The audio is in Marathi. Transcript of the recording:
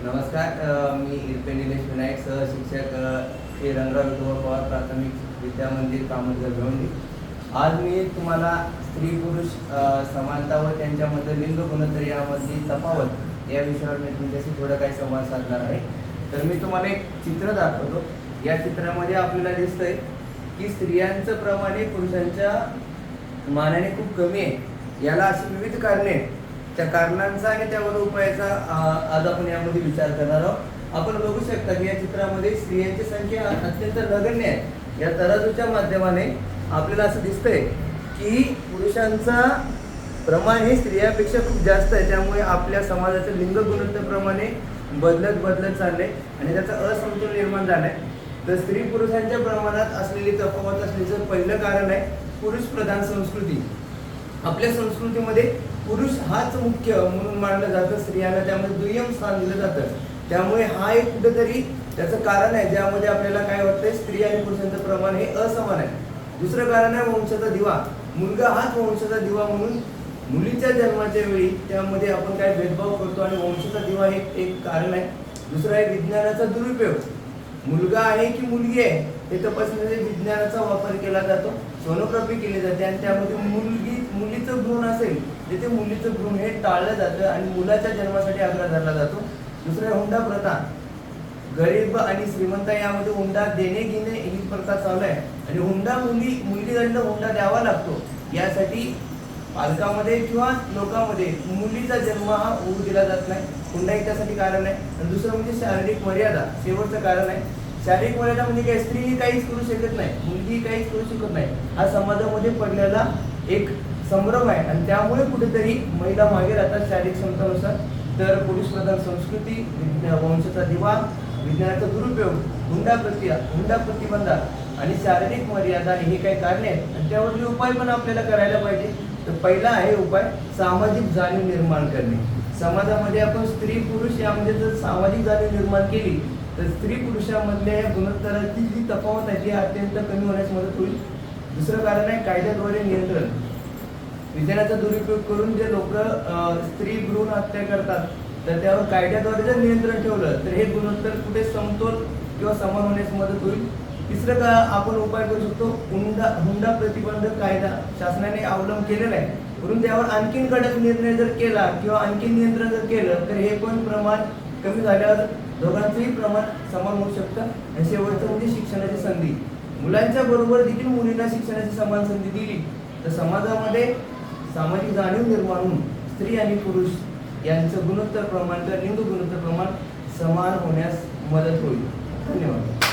नमस्कार. मी इरपे निलेश विनायक, सहशिक्षक श्री रंगराव विठोबा पवार प्राथमिक विद्या मंदिर कामतगर भिवंडी. आज मी तुम्हाला स्त्री पुरुष समानता व त्यांच्यामध्ये लिंग गुणोत्तर यामधली तफावत या विषयावर मी तुमच्याशी थोडं काही संवाद साधणार आहे. तर मी तुम्हाला एक चित्र दाखवतो. या चित्रामध्ये आपल्याला दिसतंय की स्त्रियांचं प्रमाण हे पुरुषांच्या मानाने खूप कमी आहे. याला अशी विविध कारणे आहेत. त्या कारणांचा आणि त्यावर उपायाचा आज आपण यामध्ये विचार करणार आहोत. आपण बघू शकता की या चित्रामध्ये स्त्रियांची संख्या अत्यंत नगण्य आहे. या तराजूच्या माध्यमाने आपल्याला असं दिसतंय की पुरुषांचा प्रमाण हे स्त्रियांपेक्षा खूप जास्त आहे. त्यामुळे आपल्या समाजाचं लिंग गुणोत्तर प्रमाणे बदलत चाललंय आणि त्याचा असमतोल निर्माण झालाय. तर स्त्री पुरुषांच्या प्रमाणात असलेली तफावत असल्याचं पहिलं कारण आहे पुरुष प्रधान संस्कृती. आपल्या संस्कृतीमध्ये पुरुष हाच मुख्य म्हणून मानलं जातं, स्त्रियांना त्यामध्ये दुय्यम स्थान दिलं जातं. त्यामुळे हा एक कुठेतरी त्याचं कारण आहे ज्यामध्ये आपल्याला काय वाटतंय, स्त्री आणि पुरुषांचं प्रमाण हे असमान आहे. दुसरं कारण आहे वंशाचा दिवा. मुलगा हाच वंशाचा दिवा म्हणून मुलीच्या जन्माच्या वेळी त्यामध्ये आपण काय भेदभाव करतो आणि वंशाचा दिवा हे एक कारण आहे. दुसरं आहे विज्ञानाचा दुरुपयोग. मुलगा आहे की मुलगी आहे हे तपासण्यासाठी विज्ञानाचा वापर केला जातो, सोनोग्राफी केली जाते आणि त्यामध्ये मुलीचं भ्रूण असेल तिथे मुलीचं भ्रूण हे टाळलं जातं आणि मुलाच्या जन्मासाठी आग्रह धरला जातो. दुसरं हुंडा प्रथा. गरीब आणि श्रीमंत यामध्ये हुंडा देणे घेणे ही प्रथा चालू आहे आणि हुंडा मुलीला हुंडा द्यावा लागतो. यासाठी पालकामध्ये किंवा लोकांमध्ये मुलीचा जन्म हा होऊ दिला जात नाही. हुंडा एक त्यासाठी कारण आहे. आणि दुसरं म्हणजे शारीरिक मर्यादा. शेवटचं कारण आहे शारीरिक मर्यादा म्हणजे काय, स्त्री ही काहीच करू शकत नाही, मुलगी काहीच करू शकत नाही. हा समाजामध्ये पडलेला एक संभ्रम आहे आणि त्यामुळे कुठेतरी महिला मागे राहतात शारीरिक क्षमतेनुसार. तर पुरुष प्रधान संस्कृती, वंशाचा दिवा, विज्ञानाचा दुरुपयोग, हुंडा प्रतिबंध आणि शारीरिक मर्यादा हे काही कारणे आहेत आणि त्यावरती उपाय पण आपल्याला करायला पाहिजे. तर पहिला आहे उपाय सामाजिक जाणीव निर्माण करणे. समाजामध्ये आपण स्त्री पुरुष यामध्ये जर सामाजिक जाणीव निर्माण केली तर स्त्री पुरुषांमधल्या या गुणोत्तराची जी तफावत आहे ती अत्यंत कमी होण्यास मदत होईल. दुसरं कारण आहे कायद्याद्वारे नियंत्रण. विज्ञानाचा दुरुपयोग करून जे लोक स्त्री भ्रूण हत्या करतात तर त्यावर कायद्याद्वारे जर नियंत्रण ठेवलं तर हे गुणोत्तर कुठे समतोल किंवा समान होण्यास मदत होईल. तिसरं का आपण उपाय करू शकतो हुंडा प्रतिबंध कायदा शासनाने अवलंब केलेला आहे, म्हणून त्यावर आणखीन कडक निर्णय जर केला किंवा आणखीन नियंत्रण जर केलं तर हे पण प्रमाण कमी झाल्यावर दोघांचंही प्रमाण समान होऊ शकतं. आणि शेवटचं म्हणजे शिक्षणाची संधी. मुलांच्या बरोबर देखील मुलींना शिक्षणाची समान संधी दिली तर समाजामध्ये सामाजिक जाणीव निर्माण होऊन स्त्री आणि पुरुष यांचं गुणोत्तर प्रमाण किंवा लिंग गुणोत्तर प्रमाण समान होण्यास मदत होईल. धन्यवाद.